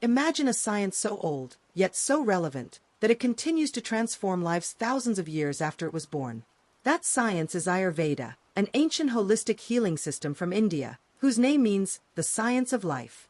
Imagine a science so old, yet so relevant, that it continues to transform lives thousands of years after it was born. That science is Ayurveda, an ancient holistic healing system from India, whose name means the science of life.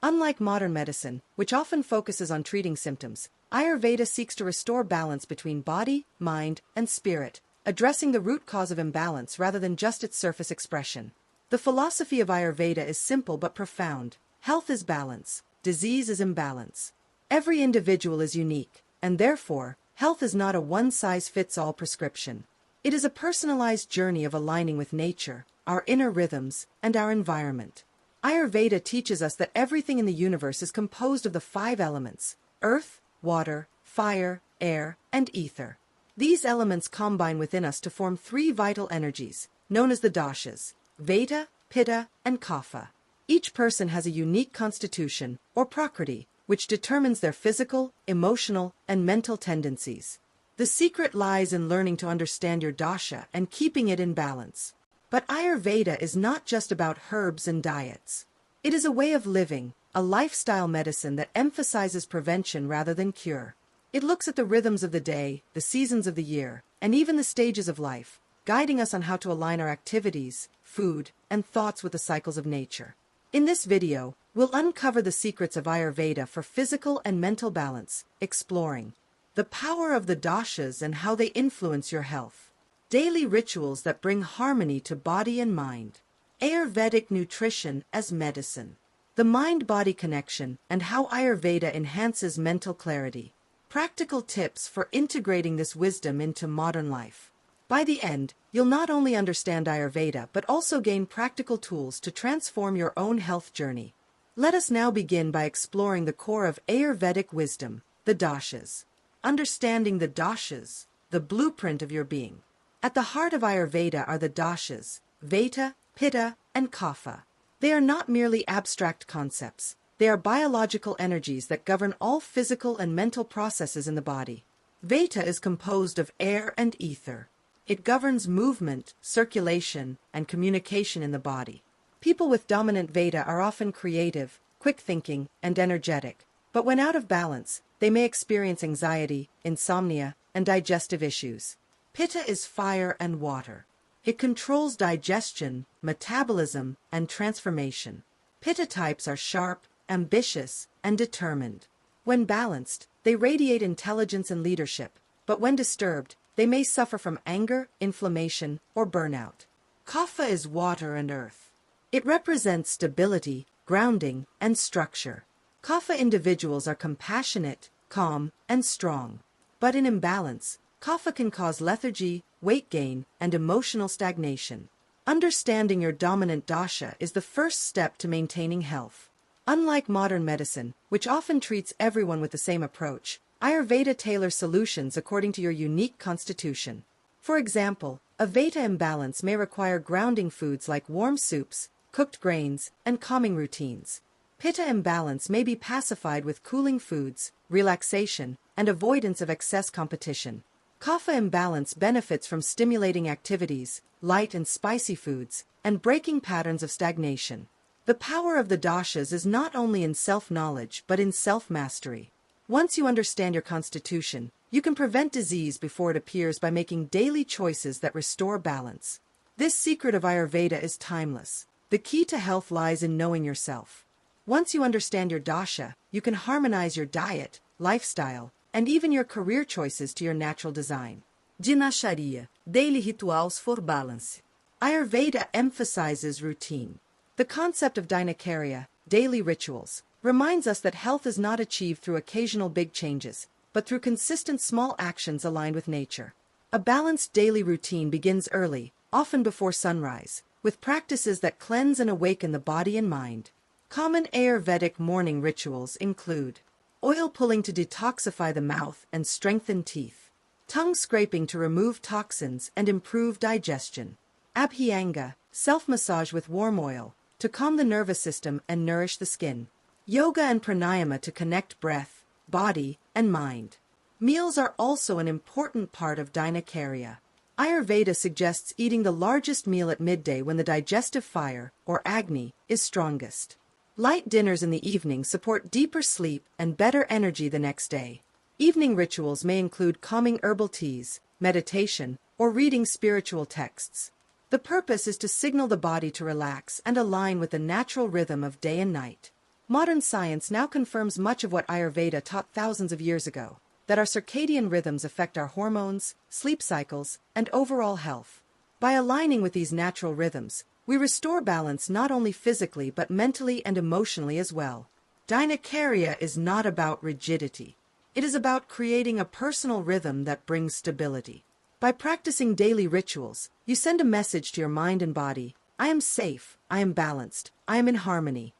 Unlike modern medicine, which often focuses on treating symptoms, Ayurveda seeks to restore balance between body, mind, and spirit, addressing the root cause of imbalance rather than just its surface expression. The philosophy of Ayurveda is simple but profound. Health is balance, disease is imbalance. Every individual is unique, and therefore, health is not a one-size-fits-all prescription. It is a personalized journey of aligning with nature, our inner rhythms, and our environment. Ayurveda teaches us that everything in the universe is composed of the 5 elements: earth, water, fire, air, and ether. These elements combine within us to form 3 vital energies, known as the doshas: Vata, Pitta, and Kapha. Each person has a unique constitution, or prakriti, which determines their physical, emotional, and mental tendencies. The secret lies in learning to understand your dosha and keeping it in balance. But Ayurveda is not just about herbs and diets. It is a way of living, a lifestyle medicine that emphasizes prevention rather than cure. It looks at the rhythms of the day, the seasons of the year, and even the stages of life, guiding us on how to align our activities, food, and thoughts with the cycles of nature. In this video, we'll uncover the secrets of Ayurveda for physical and mental balance, exploring the power of the doshas and how they influence your health, daily rituals that bring harmony to body and mind, Ayurvedic nutrition as medicine, the mind-body connection and how Ayurveda enhances mental clarity, practical tips for integrating this wisdom into modern life. By the end, you'll not only understand Ayurveda but also gain practical tools to transform your own health journey. Let us now begin by exploring the core of Ayurvedic wisdom, the doshas. Understanding the doshas, the blueprint of your being. At the heart of Ayurveda are the doshas, Vata, Pitta, and Kapha. They are not merely abstract concepts. They are biological energies that govern all physical and mental processes in the body. Vata is composed of air and ether. It governs movement, circulation, and communication in the body. People with dominant Vata are often creative, quick-thinking, and energetic, but when out of balance, they may experience anxiety, insomnia, and digestive issues. Pitta is fire and water. It controls digestion, metabolism, and transformation. Pitta types are sharp, ambitious, and determined. When balanced, they radiate intelligence and leadership, but when disturbed, they may suffer from anger, inflammation, or burnout. Kapha is water and earth. It represents stability, grounding, and structure. Kapha individuals are compassionate, calm, and strong. But in imbalance, Kapha can cause lethargy, weight gain, and emotional stagnation. Understanding your dominant dosha is the first step to maintaining health. Unlike modern medicine, which often treats everyone with the same approach, Ayurveda tailors solutions according to your unique constitution. For example, a Vata imbalance may require grounding foods like warm soups, cooked grains, and calming routines. Pitta imbalance may be pacified with cooling foods, relaxation, and avoidance of excess competition. Kapha imbalance benefits from stimulating activities, light and spicy foods, and breaking patterns of stagnation. The power of the doshas is not only in self-knowledge but in self-mastery. Once you understand your constitution, you can prevent disease before it appears by making daily choices that restore balance. This secret of Ayurveda is timeless. The key to health lies in knowing yourself. Once you understand your dosha, you can harmonize your diet, lifestyle, and even your career choices to your natural design. Dinacharya, daily rituals for balance. Ayurveda emphasizes routine. The concept of dinacharya, daily rituals, reminds us that health is not achieved through occasional big changes, but through consistent small actions aligned with nature. A balanced daily routine begins early, often before sunrise, with practices that cleanse and awaken the body and mind. Common Ayurvedic morning rituals include oil pulling to detoxify the mouth and strengthen teeth, tongue scraping to remove toxins and improve digestion, abhyanga, self-massage with warm oil, to calm the nervous system and nourish the skin, yoga and pranayama to connect breath, body, and mind. Meals are also an important part of dinacharya. Ayurveda suggests eating the largest meal at midday when the digestive fire, or agni, is strongest. Light dinners in the evening support deeper sleep and better energy the next day. Evening rituals may include calming herbal teas, meditation, or reading spiritual texts. The purpose is to signal the body to relax and align with the natural rhythm of day and night. Modern science now confirms much of what Ayurveda taught thousands of years ago, that our circadian rhythms affect our hormones, sleep cycles, and overall health. By aligning with these natural rhythms, we restore balance not only physically but mentally and emotionally as well. Dinacharya is not about rigidity. It is about creating a personal rhythm that brings stability. By practicing daily rituals, you send a message to your mind and body: I am safe, I am balanced, I am in harmony.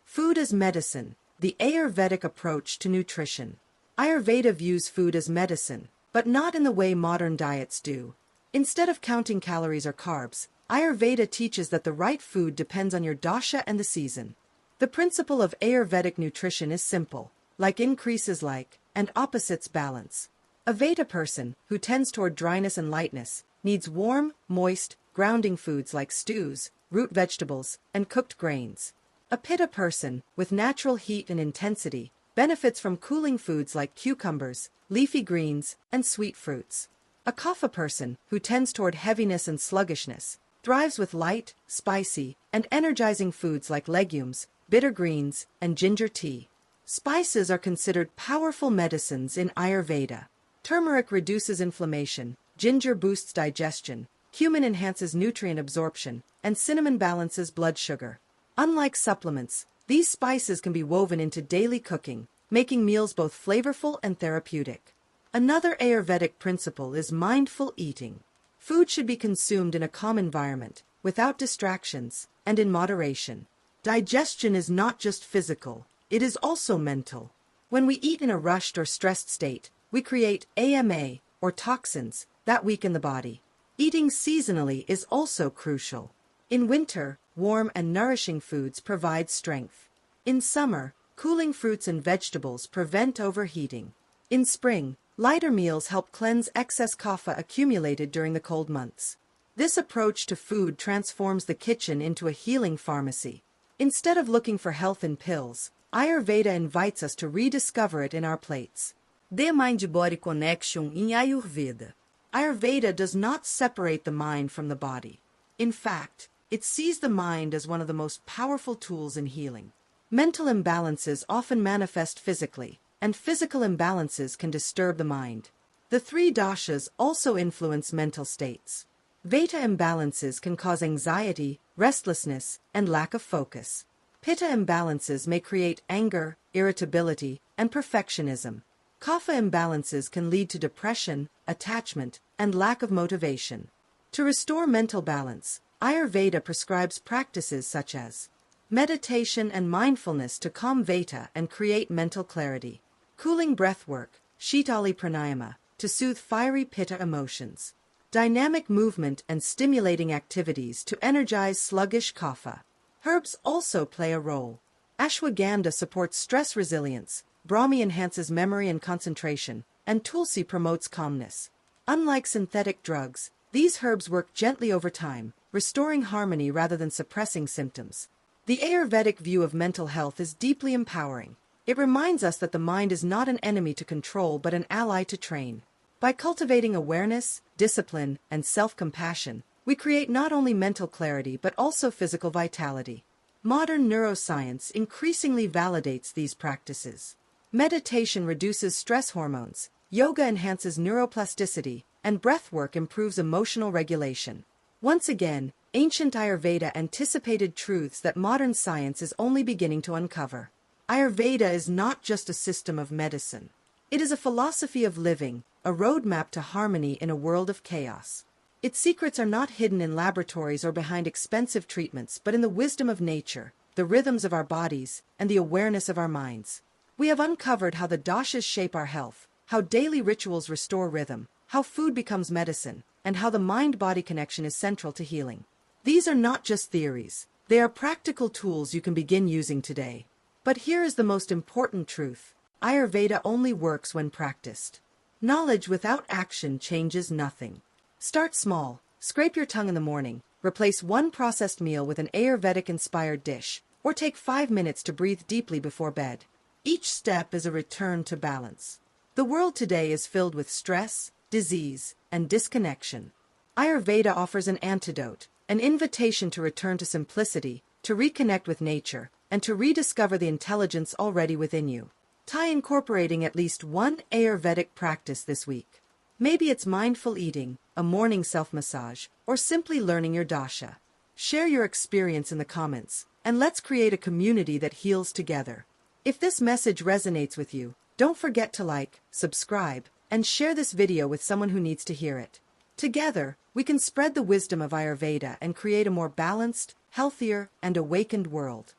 Food as medicine, the Ayurvedic approach to nutrition. Ayurveda views food as medicine, but not in the way modern diets do. Instead of counting calories or carbs, Ayurveda teaches that the right food depends on your dasha and the season. The principle of Ayurvedic nutrition is simple: like increases like, and opposites balance. A Vata person, who tends toward dryness and lightness, needs warm, moist, grounding foods like stews, root vegetables, and cooked grains. A Pitta person, with natural heat and intensity, benefits from cooling foods like cucumbers, leafy greens, and sweet fruits. A Kapha person, who tends toward heaviness and sluggishness, thrives with light, spicy, and energizing foods like legumes, bitter greens, and ginger tea. Spices are considered powerful medicines in Ayurveda. Turmeric reduces inflammation, ginger boosts digestion, cumin enhances nutrient absorption, and cinnamon balances blood sugar. Unlike supplements, these spices can be woven into daily cooking, making meals both flavorful and therapeutic. Another Ayurvedic principle is mindful eating. Food should be consumed in a calm environment, without distractions, and in moderation. Digestion is not just physical, it is also mental. When we eat in a rushed or stressed state, we create AMA, or toxins, that weaken the body. Eating seasonally is also crucial. In winter, warm and nourishing foods provide strength. In summer, cooling fruits and vegetables prevent overheating. In spring, lighter meals help cleanse excess kapha accumulated during the cold months. This approach to food transforms the kitchen into a healing pharmacy. Instead of looking for health in pills, Ayurveda invites us to rediscover it in our plates. The mind-body connection in Ayurveda. Ayurveda does not separate the mind from the body. In fact, it sees the mind as one of the most powerful tools in healing. Mental imbalances often manifest physically, and physical imbalances can disturb the mind. The three dashas also influence mental states. Vata imbalances can cause anxiety, restlessness, and lack of focus. Pitta imbalances may create anger, irritability, and perfectionism. Kapha imbalances can lead to depression, attachment, and lack of motivation. To restore mental balance, Ayurveda prescribes practices such as meditation and mindfulness to calm Vata and create mental clarity, cooling breath work, Shitali pranayama, to soothe fiery Pitta emotions, dynamic movement and stimulating activities to energize sluggish Kapha. Herbs also play a role. Ashwagandha supports stress resilience, Brahmi enhances memory and concentration, and Tulsi promotes calmness. Unlike synthetic drugs, these herbs work gently over time, restoring harmony rather than suppressing symptoms. The Ayurvedic view of mental health is deeply empowering. It reminds us that the mind is not an enemy to control but an ally to train. By cultivating awareness, discipline, and self-compassion, we create not only mental clarity but also physical vitality. Modern neuroscience increasingly validates these practices. Meditation reduces stress hormones, yoga enhances neuroplasticity, and breathwork improves emotional regulation. Once again, ancient Ayurveda anticipated truths that modern science is only beginning to uncover. Ayurveda is not just a system of medicine. It is a philosophy of living, a roadmap to harmony in a world of chaos. Its secrets are not hidden in laboratories or behind expensive treatments, but in the wisdom of nature, the rhythms of our bodies, and the awareness of our minds. We have uncovered how the dashas shape our health, how daily rituals restore rhythm, how food becomes medicine, and how the mind-body connection is central to healing. These are not just theories. They are practical tools you can begin using today. But here is the most important truth. Ayurveda only works when practiced. Knowledge without action changes nothing. Start small. Scrape your tongue in the morning. Replace one processed meal with an Ayurvedic-inspired dish. or take 5 minutes to breathe deeply before bed. Each step is a return to balance. The world today is filled with stress, disease, and disconnection. Ayurveda offers an antidote, an invitation to return to simplicity, to reconnect with nature, and to rediscover the intelligence already within you. Try incorporating at least one Ayurvedic practice this week. Maybe it's mindful eating, a morning self-massage, or simply learning your dasha. Share your experience in the comments, and let's create a community that heals together. If this message resonates with you, don't forget to like, subscribe, and share this video with someone who needs to hear it. Together, we can spread the wisdom of Ayurveda and create a more balanced, healthier, and awakened world.